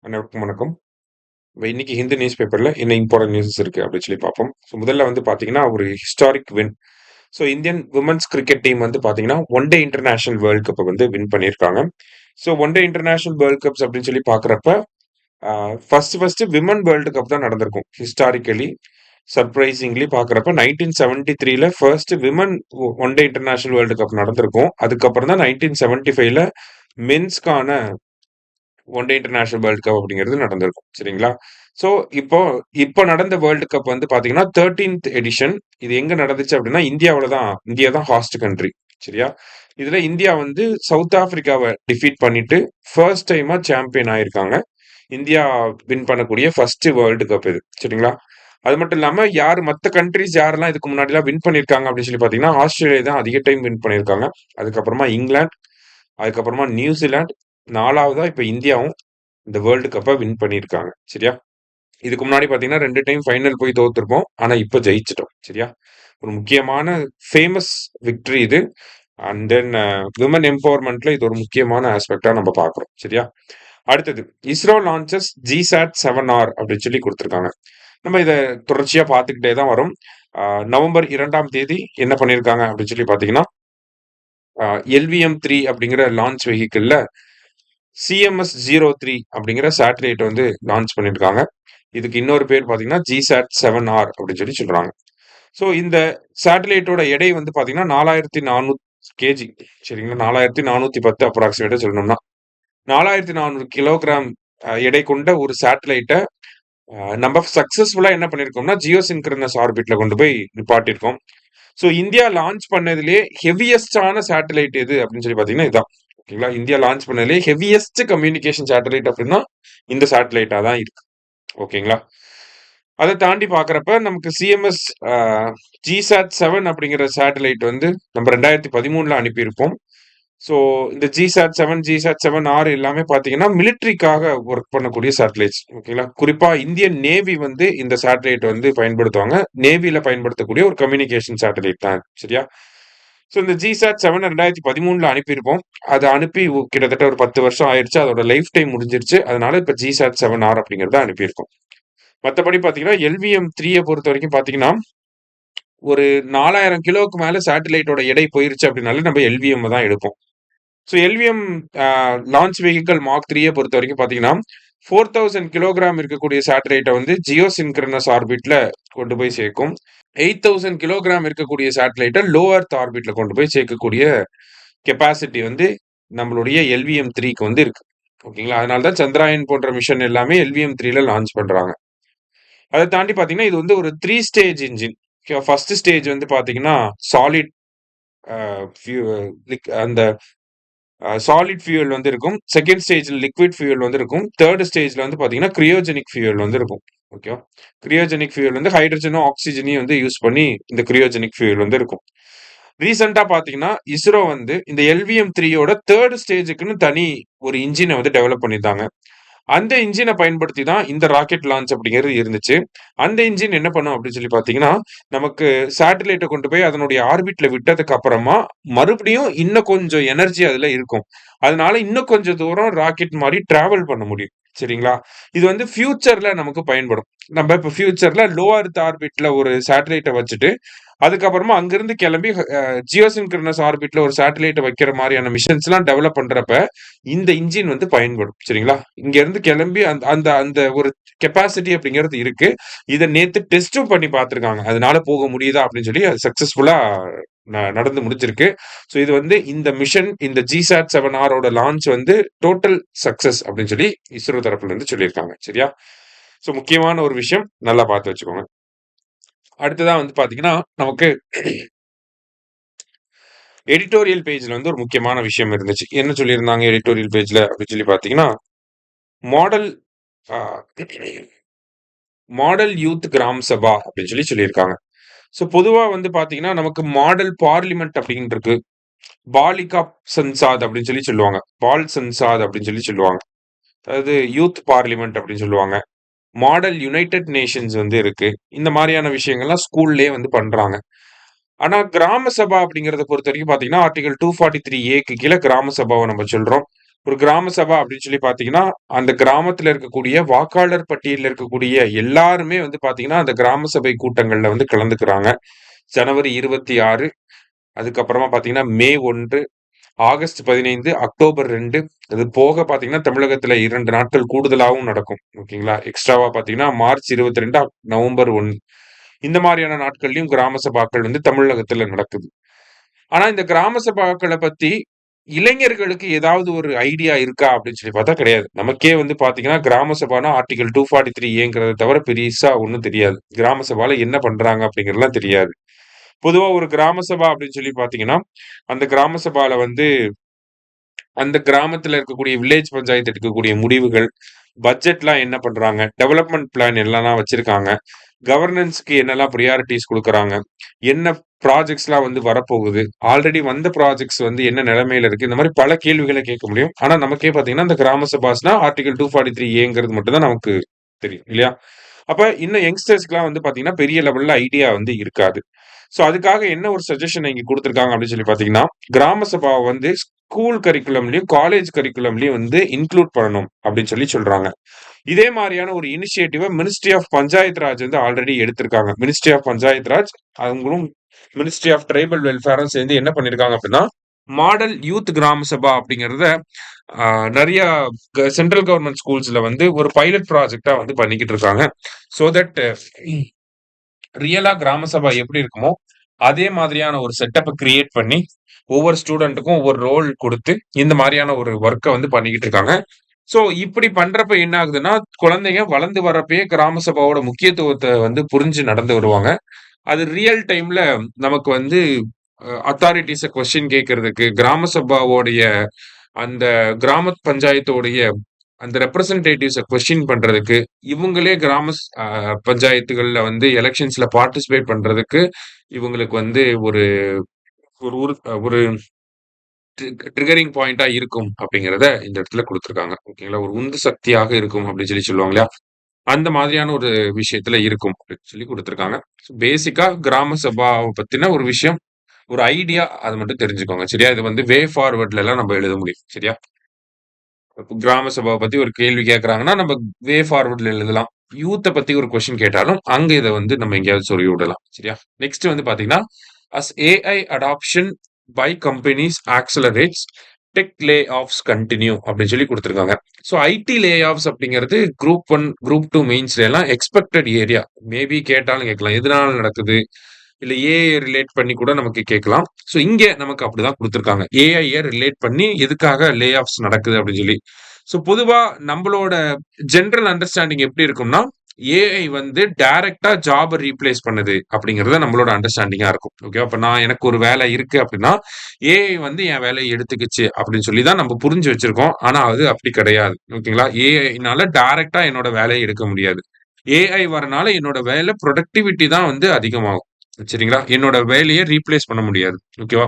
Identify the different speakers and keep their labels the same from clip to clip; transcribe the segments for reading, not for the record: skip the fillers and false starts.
Speaker 1: அனைவருக்கும் வணக்கம். இன்னைக்கு ஹிந்து நியூஸ் பேப்பர்ல என்ன இம்பார்ட்டன்ட் நியூஸஸ் இருக்கு அப்படின்னு சொல்லி பார்ப்போம். ஸோ முதல்ல வந்து பார்த்தீங்கன்னா, ஒரு historic win. So Indian women's cricket team வந்து பார்த்தீங்கன்னா, ஒன் டே இன்டர்நேஷனல் வேர்ல்ட் கப்ப வந்து வின் பண்ணியிருக்காங்க. So one day international world cups அப்படின்னு சொல்லி பார்க்குறப்ப, ஃபர்ஸ்ட் விமன் வேர்ல்டு கப் தான் நடந்திருக்கும். ஹிஸ்டாரிக்கலி சர்ப்ரைசிங்லி பார்க்குறப்ப 1973ல first women one day international world cup நடந்திருக்கும். அதுக்கப்புறம் தான் 1975ல மென்ஸ்க்கான one day international world cup அப்படிங்கிறது நடந்திருக்கும். சரிங்களா? ஸோ இப்போ இப்போ நடந்த வேர்ல்டு கப் வந்து பார்த்தீங்கன்னா, 13த் எடிஷன். இது எங்க நடந்துச்சு அப்படின்னா, இந்தியா தான் ஹாஸ்ட் கண்ட்ரி. சரியா? இதுல இந்தியா வந்து சவுத் ஆப்பிரிக்காவ டிஃபீட் பண்ணிட்டு ஃபர்ஸ்ட் டைமா சாம்பியன் ஆயிருக்காங்க. இந்தியா வின் பண்ணக்கூடிய ஃபர்ஸ்ட் வேர்ல்டு கப் இது. சரிங்களா? அது மட்டும் இல்லாம மத்த கண்ட்ரீஸ் யாரெல்லாம் இதுக்கு முன்னாடிலாம் வின் பண்ணியிருக்காங்க அப்படின்னு சொல்லி பார்த்தீங்கன்னா, ஆஸ்திரேலியா தான் அதிக டைம் வின் பண்ணியிருக்காங்க. அதுக்கப்புறமா இங்கிலாந்து, அதுக்கப்புறமா நியூசிலாந்து, 4வதா இப்ப இந்தியாவும் இந்த வேர்ல்டு கப்ப வின் பண்ணியிருக்காங்க. சரியா? இதுக்கு முன்னாடி பார்த்தீங்கன்னா 2 டைம் ஃபைனல் போய் தோத்துருப்போம். ஆனா இப்ப ஜெயிச்சுட்டோம். சரியா? ஒரு முக்கியமான ஃபேமஸ் விக்டரி இது. அண்ட் தென் விமன் எம்பவர்மென்ட்ல இது ஒரு முக்கியமான ஆஸ்பெக்ட்டா நம்ம பார்க்குறோம். சரியா? அடுத்தது இஸ்ரோ லான்ச்சஸ் GSAT-7R அப்படின்னு சொல்லி குடுத்திருக்காங்க. நம்ம இத தொடர்ச்சியா பார்த்துக்கிட்டே தான் வரோம். நவம்பர் 2ஆம் தேதி என்ன பண்ணியிருக்காங்க அப்படின்னு சொல்லி பார்த்தீங்கன்னா, LVM-3 அப்படிங்கிற லான்ச் வெஹிக்கிள்ல CMS-03 அப்படிங்கிற சேட்டலைட் வந்து லான்ச் பண்ணியிருக்காங்க. இதுக்கு இன்னொரு பேர் பார்த்தீங்கன்னா, GSAT-7R அப்படின்னு சொல்லி சொல்றாங்க. ஸோ இந்த சேட்டலைட்டோட எடை வந்து பார்த்தீங்கன்னா, 4400 கேஜி. சரிங்களா? 4410 அப்ராக்ஸிமேட்டா சொல்லணும்னா. 4400 கிலோகிராம் எடை கொண்ட ஒரு சேட்டலைட்ட நம்ம சக்சஸ்ஃபுல்லா என்ன பண்ணியிருக்கோம்னா, ஜியோசின்க்ரோனஸ் ஆர்பிட்ல கொண்டு போய் நிப்பாட்டியிருக்கோம். ஸோ இந்தியா லான்ச் பண்ணதிலேயே ஹெவியஸ்டான சேட்டலைட் எது அப்படின்னு சொல்லி பார்த்தீங்கன்னா, இதான். ஓகேங்களா? இந்தியா லான்ச் பண்ணதிலேயே ஹெவியஸ்ட் கம்யூனிகேஷன் சேட்டலைட் அப்படின்னா, இந்த சேட்டலைட்டா தான் இருக்கு. ஓகேங்களா? அத தாண்டி பார்க்குறப்ப நமக்கு சிஎம்எஸ் GSAT-7 அப்படிங்கிற சேட்டலைட் வந்து நம்ம 2013ல அனுப்பியிருப்போம். ஸோ இந்த GSAT-7, GSAT-7R எல்லாமே பார்த்தீங்கன்னா, மிலிட்டரிக்காக ஒர்க் பண்ணக்கூடிய சேட்டலைட்ஸ். ஓகேங்களா? குறிப்பா இந்தியன் நேவி வந்து இந்த சேட்டலைட் வந்து பயன்படுத்துவாங்க. நேவில பயன்படுத்தக்கூடிய ஒரு கம்யூனிகேஷன் சேட்டலைட் தான். சரியா? ஸோ இந்த GSAT-7 2013ல அனுப்பியிருப்போம். அத அனுப்பி கிட்டத்தட்ட ஒரு 10 வருஷம் ஆயிருச்சு. அதோட லைஃப் டைம் முடிஞ்சிருச்சு. அதனால இப்ப GSAT-7R அப்படிங்கிறத அனுப்பியிருக்கோம். மத்தபடி பார்த்தீங்கன்னா, LVM-3 பொறுத்தவரைக்கும் பார்த்தீங்கன்னா, ஒரு 4000 கிலோவுக்கு மேல சேட்டலைட்டோட எடை போயிருச்சு அப்படின்னாலே நம்ம LVM தான் எடுப்போம். ஸோ LVM அ லான்ச் வெஹிக்கிள் மார்க் 3 பொறுத்தவரைக்கும் பார்த்தீங்கன்னா, 4000 கிலோகிராம் இருக்கக்கூடிய சேட்டலைட்ட வந்து ஜியோசின்க்ரோனஸ் ஆர்பிட்ல கொண்டு போய் சேர்க்கும். 8000 கிலோகிராம் இருக்கக்கூடிய சேட்டலைட்ட லோ எர்த் ஆர்பிட்ல கொண்டு போய் சேர்க்கக்கூடிய கெப்பாசிட்டி வந்து நம்மளுடைய LVM-3க்கு வந்து இருக்கு. ஓகேங்களா? அதனால தான் சந்திராயன் போன்ற மிஷன் எல்லாமே LVM-3ல லான்ச் பண்றாங்க. அத தாண்டி பார்த்தீங்கன்னா, இது வந்து ஒரு 3 ஸ்டேஜ் என்ஜின். ஃபர்ஸ்ட் ஸ்டேஜ் வந்து பார்த்தீங்கன்னா, சாலிட் அ ஃபியூ அந்த சாலிட் ஃபியூயல் வந்து இருக்கும். செகண்ட் ஸ்டேஜ்ல லிக்விட் ஃபியூயல் வந்து இருக்கும். தேர்ட் ஸ்டேஜ்ல வந்து பார்த்தீங்கன்னா, கிரையோஜெனிக் ஃபியூயல் வந்து இருக்கும். ஓகேவா? கிரையோஜெனிக் ஃபியூயல் வந்து ஹைட்ரஜனும், ஆக்ஸிஜனையும் வந்து யூஸ் பண்ணி இந்த கிரையோஜெனிக் ஃபியூயல் வந்து இருக்கும். ரீசென்ட்டா பார்த்தீங்கன்னா, இஸ்ரோ வந்து இந்த LVM-3யோட தேர்ட் ஸ்டேஜ்க்குன்னு தனி ஒரு இன்ஜின வந்து டெவலப் பண்ணியிருந்தாங்க. அந்த இன்ஜின பயன்படுத்தி தான் இந்த ராக்கெட் லான்ச் அப்படிங்கிறது இருந்துச்சு. அந்த இன்ஜின் என்ன பண்ணும் அப்படின்னு சொல்லி பார்த்தீங்கன்னா, நமக்கு சேட்டலைட்ட கொண்டு போய் அதனுடைய ஆர்பிட்ல விட்டதுக்கு அப்புறமா, மறுபடியும் இன்னும் கொஞ்சம் எனர்ஜி அதுல இருக்கும். அதனால இன்னும் கொஞ்சம் தூரம் ராக்கெட் மாரி டிராவல் பண்ண முடியும். சரிங்களா? இது வந்து ஃபியூச்சர்ல நமக்கு பயன்படும். நம்ம இப்ப ஃபியூச்சர்ல லோ எர்த் ஆர்பிட்ல ஒரு சேட்டலைட்ட வச்சுட்டு, அதுக்கப்புறமா அங்கிருந்து கிளம்பி ஜியோசின்க்ரோனஸ் ஆர்பிட்ல ஒரு சேட்டலைட்ட வைக்கிற மாரியான மிஷன்ஸ்லாம் டெவலப் பண்றப்ப, இந்த இன்ஜின் வந்து பயன்படும். சரிங்களா? இங்க இருந்து கிளம்பி அந்த அந்த அந்த ஒரு கெப்பாசிட்டி அப்படிங்கிறது இருக்கு. இத நேத்து டெஸ்டும் பண்ணி பார்த்துருக்காங்க. அதனால போக முடியுதா அப்படின்னு சொல்லி அது சக்சஸ்ஃபுல்லா நடந்து முடிஞ்சிருக்கு. ஸோ இது வந்து இந்த மிஷன் இந்த GSAT-7Rஓட லான்ச் வந்து டோட்டல் சக்சஸ் அப்படின்னு சொல்லி இஸ்ரோ தரப்புல இருந்து சொல்லியிருக்காங்க. சரியா? ஸோ முக்கியமான ஒரு விஷயம் நல்லா பார்த்து வச்சுக்கோங்க. அடுத்ததா வந்து பார்த்தீங்கன்னா, நமக்கு எடிட்டோரியல் பேஜ்ல வந்து ஒரு முக்கியமான விஷயம் இருந்துச்சு. என்ன சொல்லியிருந்தாங்க எடிட்டோரியல் பேஜ்ல அப்படின்னு சொல்லி பார்த்தீங்கன்னா, model uh model youth Gram Sabha அப்படின்னு சொல்லி சொல்லியிருக்காங்க. ஸோ பொதுவா வந்து பார்த்தீங்கன்னா, நமக்கு மாடல் பார்லிமென்ட் அப்படின்னு இருக்கு. பாலிகா சன்சாத் அப்படின்னு சொல்லி சொல்லுவாங்க. பால் சன்சாத் அப்படின்னு சொல்லி சொல்லுவாங்க. அதாவது யூத் பார்லிமென்ட் அப்படின்னு சொல்லுவாங்க. மாடல் யுனைட்டட் நேஷன்ஸ் வந்து இருக்கு. இந்த மாரியான விஷயங்கள்லாம் ஸ்கூல்லயே வந்து பண்றாங்க. ஆனா கிராம சபா அப்படிங்கிறத பொறுத்தவரைக்கும் பார்த்தீங்கன்னா, ஆர்டிகிள் 243 ஏக்கு கீழ கிராம சபாவ நம்ம சொல்றோம். ஒரு கிராம சபா அப்படின்னு சொல்லி பார்த்தீங்கன்னா, அந்த கிராமத்துல இருக்கக்கூடிய வாக்காளர் பட்டியல்ல இருக்கக்கூடிய எல்லாருமே வந்து பார்த்தீங்கன்னா, அந்த கிராம சபை கூட்டங்கள்ல வந்து கலந்துக்கிறாங்க. ஜனவரி 26, அதுக்கப்புறமா பார்த்தீங்கன்னா, மே 1, ஆகஸ்ட் 15, அக்டோபர் 2, இது போக பார்த்தீங்கன்னா, தமிழகத்துல 2 நாட்கள் கூடுதலாவும் நடக்கும். ஓகேங்களா? எக்ஸ்ட்ராவா பார்த்தீங்கன்னா, மார்ச் 22, நவம்பர் 1, இந்த மாரியான நாட்கள்லயும் கிராம சபாக்கள் வந்து தமிழகத்துல நடக்குது. ஆனா, இந்த கிராம சபாக்கள பத்தி இளைஞர்களுக்கு ஏதாவது ஒரு ஐடியா இருக்கா அப்படின்னு சொல்லி பார்த்தா கிடையாது. நமக்கே வந்து பார்த்தீங்கன்னா, கிராம சபான்னா ஆர்டிகிள் 243 ஏங்கிறத தவிர பெரிசா ஒண்ணும் தெரியாது. கிராம சபால என்ன பண்றாங்க அப்படிங்கிறதுலாம் தெரியாது. பொதுவா ஒரு கிராம சபா அப்படின்னு சொல்லி பார்த்தீங்கன்னா, அந்த கிராம சபால வந்து அந்த கிராமத்துல இருக்கக்கூடிய வில்லேஜ் பஞ்சாயத்து எடுக்கக்கூடிய முடிவுகள், பட்ஜெட்லாம் என்ன பண்றாங்க? டெவலப்மெண்ட் பிளான் என்னலாம் வச்சிருக்காங்க? கவர்னன்ஸ்க்கு என்னலாம் பிரையாரிட்டீஸ் குடுக்குறாங்க? என்ன ப்ராஜெக்ட்ஸ்லாம் வந்து வரப்போகுது? ஆல்ரெடி வந்த ப்ராஜெக்ட்ஸ் வந்து என்ன நிலைமையில இருக்கு? இந்த மாரி பல கேள்விகள கேட்க முடியும். ஆனா, நமக்கே பார்த்தீங்கன்னா, இந்த கிராம சபாஸ்னா ஆர்டிகிள் 243 ஏங்கிறது மட்டும் தான் நமக்கு தெரியும். இல்லையா? அப்ப இன்னும் யங்ஸ்டர்ஸ்க்குலாம் வந்து பார்த்தீங்கன்னா, பெரிய லெவல்ல ஐடியா வந்து இருக்காது. ஸோ, அதுக்காக என்ன ஒரு சஜஷன் இங்க குடுத்துருக்காங்க அப்படின்னு சொல்லி பார்த்தீங்கன்னா, கிராம சபாவ வந்து ஸ்கூல் கரிக்குலம்லயும், காலேஜ் கரிக்குலம்லயும் வந்து இன்க்ளூட் பண்ணணும் அப்படின்னு சொல்லி சொல்றாங்க. இதே மாரியான ஒரு இனிஷியேட்டிவ மினிஸ்ட்ரி ஆஃப் பஞ்சாயத் ராஜ் வந்து ஆல்ரெடி எடுத்திருக்காங்க. மினிஸ்ட்ரி ஆஃப் பஞ்சாயத் ராஜ் அவங்களும் மினிஸ்ட்ரி ஆஃப் ட்ரைபல் வெல்ஃபேரும் சேர்ந்து என்ன பண்ணியிருக்காங்க அப்படின்னா, மாடல் யூத் கிராம சபா அப்படிங்கிறத அ நெறைய சென்ட்ரல் கவர்ன்மென்ட் ஸ்கூல்ஸ்ல வந்து ஒரு பைலட் ப்ராஜெக்ட்டா வந்து பண்ணிக்கிட்டு இருக்காங்க. சோ தட் ரியலா கிராம சபா எப்படி இருக்குமோ, அதே மாதிரியான ஒரு செட்டப்ப கிரியேட் பண்ணி, ஒவ்வொரு ஸ்டூடண்ட்டுக்கும் ஒவ்வொரு ரோல் குடுத்து, இந்த மாரியான ஒரு வொர்க்க வந்து பண்ணிக்கிட்டு இருக்காங்க. சோ, இப்படி பண்றப்ப என்ன ஆகுதுன்னா, குழந்தைங்க வளர்ந்து வரப்பயே கிராம சபாவோட முக்கியத்துவத்த வந்து புரிஞ்சு நடந்து வருவாங்க. அது ரியல் டைம்ல நமக்கு வந்து அத்தாரிட்டீஸ கொஸ்டின் கேட்கறதுக்கு, கிராம சபாவோடைய அந்த கிராம பஞ்சாயத்தோடைய அந்த ரெப்ரசன்டேட்டிவ்ஸ கொஸ்டின் பண்றதுக்கு, இவங்களே கிராம பஞ்சாயத்துகள்ல வந்து எலக்ஷன்ஸ்ல பார்ட்டிசிபேட் பண்றதுக்கு, இவங்களுக்கு வந்து ஒரு ஒரு உரு ஒரு ட்ரிகரிங் பாயிண்ட்டா இருக்கும் அப்படிங்கிறத இந்த இடத்துல குடுத்துருக்காங்க. ஓகேங்களா? ஒரு உந்து சக்தியாக இருக்கும் அப்படின்னு சொல்லி சொல்லுவாங்க இல்லையா? அந்த மாதிரியான ஒரு விஷயத்துல இருக்கும் அப்படின்னு சொல்லி குடுத்துருக்காங்க. பேசிக்கா கிராம சபாவ பத்தின ஒரு விஷயம், ஒரு ஐடியா அத மட்டும் தெரிஞ்சுக்கோங்க. சரியா? இது வந்து வே ஃபார்வர்ட்லலாம் நம்ம எழுத முடியும். சரியா? கிராம சபாவ பத்தி ஒரு கேள்வி கேட்கறாங்கன்னா, நம்ம வே ஃபார்வர்ட்ல எழுதலாம். யூத்த பத்தி ஒரு கொஸ்டின் கேட்டாலும், அங்க இத வந்து நம்ம எங்கேயாவது சொருகி விடலாம். சரியா? நெக்ஸ்ட் வந்து பார்த்தீங்கன்னா, "as AI adoption by companies accelerates, tech layoffs continue" அப்படின்னு சொல்லி குடுத்திருக்காங்க. ஸோ ஐடி லே ஆஃப்ஸ் அப்படிங்கிறது குரூப் 1, குரூப் 2 மெயின்ஸ்லலாம் எக்ஸ்பெக்டட் ஏரியா. மேபி கேட்டாலும் கேட்கலாம். எதனால நடக்குது? இல்ல ஏஐ ரிலேட் பண்ணி கூட நமக்கு கேட்கலாம். ஸோ இங்க நமக்கு அப்படிதான் குடுத்திருக்காங்க. ஏஐய ரிலேட் பண்ணி எதுக்காக லே ஆஃப்ஸ் நடக்குது அப்படின்னு சொல்லி. ஸோ பொதுவா நம்பளோட ஜெனரல் அண்டர்ஸ்டாண்டிங் எப்படி இருக்கும்னா, ஏஐ வந்து டைரக்ட்டா ஜாப ரீப்ளேஸ் பண்ணுது அப்படிங்கிறது நம்மளோட அண்டர்ஸ்டாண்டிங்கா இருக்கும். ஓகேவா? அப்ப எனக்கு ஒரு வேலை இருக்கு அப்படின்னா, ஏஐ வந்து என் வேலைய எடுத்துக்கிச்சு அப்படின்னு சொல்லி தான் நம்ம புரிஞ்சு வச்சிருக்கோம். ஆனா அது அப்படி கிடையாது. ஓகேங்களா? ஏஐனால டைரக்ட்டா என்னோட வேலைய எடுக்க முடியாது. ஏஐ வரனால என்னோட வேலை புரொடக்டிவிட்டி தான் வந்து அதிகமாகும். சரிங்களா? என்னோட வேலைய ரீப்ளேஸ் பண்ண முடியாது. ஓகேவா?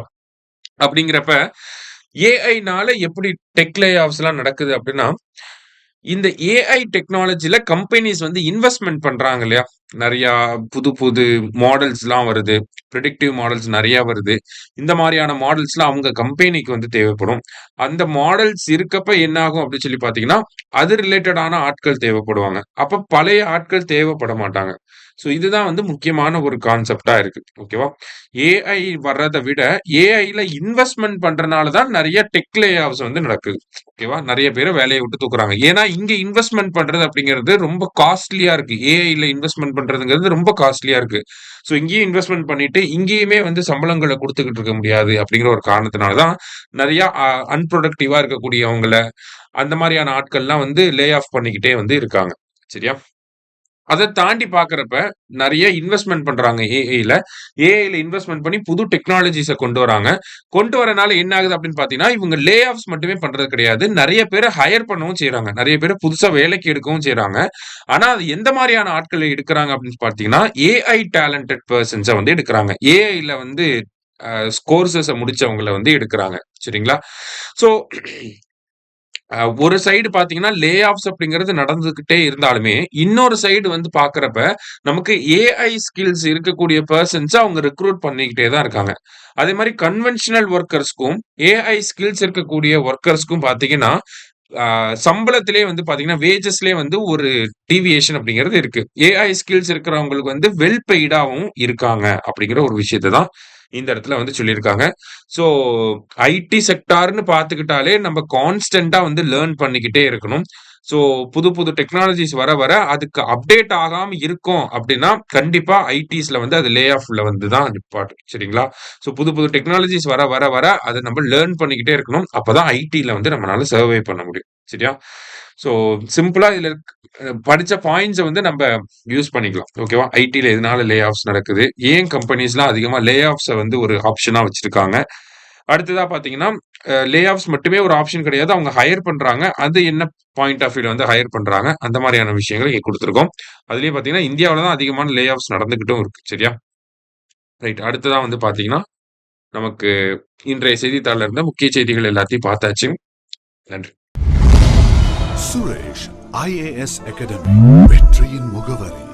Speaker 1: அப்படிங்கிறப்ப, ஏஐனால எப்படி டெக் லே ஆஃப்ஸ்லாம் நடக்குது அப்படின்னா, இந்த ஏஐ டெக்னாலஜில கம்பெனிஸ் வந்து இன்வெஸ்ட்மென்ட் பண்றாங்க இல்லையா? நெறையா புது புது மாடல்ஸ்லாம் வருது. பிரெடிக்டிவ் மாடல்ஸ் நெறையா வருது. இந்த மாரியான மாடல்ஸ்லாம் அவங்க கம்பெனிக்கு வந்து தேவைப்படும். அந்த மாடல்ஸ் இருக்கப்ப என்ன ஆகும் அப்படின்னு சொல்லி பார்த்தீங்கன்னா, அது ரிலேட்டடான ஆட்கள் தேவைப்படுவாங்க. அப்ப பழைய ஆட்கள் தேவைப்பட மாட்டாங்க. ஸோ இதுதான் வந்து முக்கியமான ஒரு கான்செப்ட்டா இருக்கு. ஓகேவா? ஏஐ வர்றத விட, ஏஐல இன்வெஸ்ட்மென்ட் பண்றனால தான் நெறைய டெக் லே ஆஃப்ஸ் வந்து நடக்குது. ஓகேவா? நெறைய பேர வேலைய விட்டு தூக்குறாங்க. ஏன்னா, இங்க இன்வெஸ்ட்மென்ட் பண்றது அப்படிங்கிறது ரொம்ப காஸ்ட்லியா இருக்கு. ஏஐல இன்வெஸ்ட்மென்ட் பண்றதுங்கிறது ரொம்ப காஸ்ட்லியா இருக்கு. ஸோ இங்கேயும் இன்வெஸ்ட்மென்ட் பண்ணிட்டு, இங்கேயுமே வந்து சம்பளங்கள குடுத்துக்கிட்டு இருக்க முடியாது அப்படிங்கிற ஒரு காரணத்தினால தான், நெறையா அன்ப்ரொடக்டிவா இருக்கக்கூடியவங்கள, அந்த மாரியான ஆட்கள்லாம் வந்து லே ஆஃப் பண்ணிக்கிட்டே வந்து இருக்காங்க. சரியா? அத தாண்டி பார்க்கிறப்ப, நெறைய இன்வெஸ்ட்மென்ட் பண்றாங்க ஏஐல. ஏஐல இன்வெஸ்ட்மென்ட் பண்ணி புது டெக்னாலஜிஸ கொண்டு வராங்க. கொண்டு வரனால என்ன ஆகுது அப்படின்னு பார்த்தீங்கன்னா, இவங்க லே ஆஃப்ஸ் மட்டுமே பண்றது கிடையாது. நெறைய பேர ஹையர் பண்ணவும் செய்றாங்க. நெறைய பேர புதுசா வேலைக்கு எடுக்கவும் செய்றாங்க. ஆனா, அது எந்த மாரியான ஆட்கள எடுக்குறாங்க அப்படின்னு பார்த்தீங்கன்னா, ஏஐ டேலண்டட் பெர்சன்ஸ வந்து எடுக்குறாங்க. ஏஐல வந்து கோர்ஸஸ முடிச்சவங்கள வந்து எடுக்குறாங்க. சரிங்களா? ஸோ ஒரு சைடு பார்த்தீங்கன்னா, லே ஆஃப்ஸ் அப்படிங்கிறது நடந்துகிட்டே இருந்தாலுமே, இன்னொரு சைடு வந்து பார்க்கிறப்ப, நமக்கு ஏஐ ஸ்கில்ஸ் இருக்கக்கூடிய பெர்சன்ஸ அவங்க ரெக்ரூட் பண்ணிக்கிட்டே தான் இருக்காங்க. அதே மாரி கன்வென்ஷனல் வொர்க்கர்ஸ்க்கும், ஏஐ ஸ்கில்ஸ் இருக்கக்கூடிய வொர்க்கர்ஸ்க்கும் பார்த்தீங்கன்னா, சம்பளத்திலே வந்து பார்த்தீங்கன்னா, வேஜஸ்லயே வந்து ஒரு டீவியேஷன் அப்படிங்கிறது இருக்கு. ஏஐ ஸ்கில்ஸ் இருக்கிறவங்களுக்கு வந்து வெல் பெய்டாவும் இருக்காங்க அப்படிங்கிற ஒரு விஷயத்த தான் இந்த இடத்துல வந்து சொல்லியிருக்காங்க. ஸோ ஐடி செக்டார்ன்னு பார்த்துக்கிட்டாலே நம்ம கான்ஸ்டன்ட்டா வந்து லேர்ன் பண்ணிக்கிட்டே இருக்கணும். ஸோ புது புது டெக்னாலஜிஸ் வர வர அதுக்கு அப்டேட் ஆகாம இருக்கோம் அப்படின்னா, கண்டிப்பா ஐடிஸ்ல வந்து அது லே ஆஃப்ல வந்து தான் நிப்பாட்டும். சரிங்களா? ஸோ புது புது டெக்னாலஜிஸ் வர வர வர அத நம்ம லேர்ன் பண்ணிக்கிட்டே இருக்கணும். அப்பதான் ஐடில வந்து நம்மளால சர்வை பண்ண முடியும். சரியா? ஸோ சிம்பிளா இதுல படிச்ச பாயிண்ட்ஸ வந்து நம்ப யூஸ் பண்ணிக்கலாம். ஓகேவா? ஐடில எதனால லே ஆஃப்ஸ் நடக்குது? ஏன் கம்பெனிஸ்லாம் அதிகமா லே ஆஃப்ஸ வந்து ஒரு ஆப்ஷனா வச்சிருக்காங்க? அடுத்ததா பார்த்தீங்கன்னா, லே ஆஃப்ஸ் மட்டுமே ஒரு ஆப்ஷன் கிடையாது. அவங்க ஹையர் பண்றாங்க. அது என்ன பாயிண்ட் ஆஃப் வியூல வந்து ஹையர் பண்றாங்க. அந்த மாரியான விஷயங்கள இங்க குடுத்துருக்கோம். அதிலயும் பார்த்தீங்கன்னா, இந்தியாவுல தான் அதிகமான லே ஆஃப்ஸ் நடந்துகிட்டும் இருக்கு. சரியா? ரைட். அடுத்ததா வந்து பார்த்தீங்கன்னா, நமக்கு இன்றைய செய்தித்தாள்ல இருந்த முக்கிய செய்திகள் எல்லாத்தையும் பார்த்தாச்சு. நன்றி.
Speaker 2: சுரேஷ் IAS அகாடமி வெற்றியின் முகவரி.